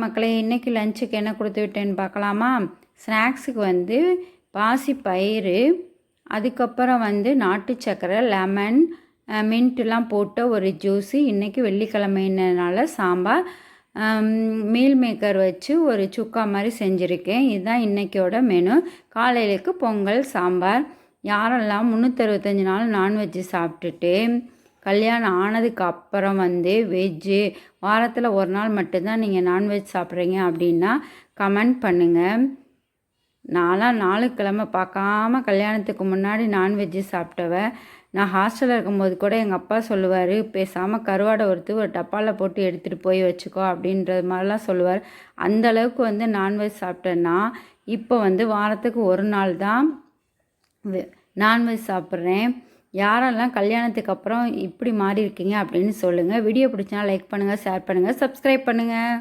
மக்களே, இன்றைக்கி லஞ்சுக்கு என்ன கொடுத்து விட்டேன்னு பார்க்கலாமா? ஸ்நாக்ஸுக்கு வந்து பாசி பயிறு, அதுக்கப்புறம் வந்து நாட்டு சக்கரை, லெமன், மின்ட்லாம் போட்ட ஒரு ஜூஸு. இன்றைக்கி வெள்ளிக்கிழமைனால சாம்பார், மீல் மேக்கர் வச்சு ஒரு சுக்கா மாதிரி செஞ்சுருக்கேன். இதுதான் இன்றைக்கியோட மெனு. காலையிலுக்கு பொங்கல், சாம்பார். யாரெல்லாம் 365 நாள் நான்வெஜ்ஜு சாப்பிட்டுட்டு கல்யாணம் ஆனதுக்கு அப்புறம் வந்து வெஜ்ஜு வாரத்தில் ஒரு நாள் மட்டும்தான் நீங்கள் நான்வெஜ் சாப்பிட்றீங்க அப்படின்னா கமெண்ட் பண்ணுங்கள். நான்லாம் 4 கிழமை பார்க்காம கல்யாணத்துக்கு முன்னாடி நான்வெஜ்ஜு சாப்பிட்டவ. நான் ஹாஸ்டலில் இருக்கும்போது கூட எங்கள் அப்பா சொல்லுவார், பேசாமல் கருவாடை வறுத்து ஒரு டப்பாவில் போட்டு எடுத்துகிட்டு போய் வச்சுக்கோ அப்படின்ற மாதிரிலாம் சொல்லுவார். அந்தளவுக்கு வந்து நான்வெஜ் சாப்பிட்டேன்னா இப்போ வந்து வாரத்துக்கு ஒரு நாள் தான் நான்வெஜ் சாப்பிட்றேன். யாரெல்லாம் கல்யாணத்துக்கு அப்புறம் இப்படி மாறி இருக்கீங்க அப்படின்னு சொல்லுங்கள். வீடியோ பிடிச்சா லைக் பண்ணுங்கள், ஷேர் பண்ணுங்கள், சப்ஸ்கிரைப் பண்ணுங்கள்.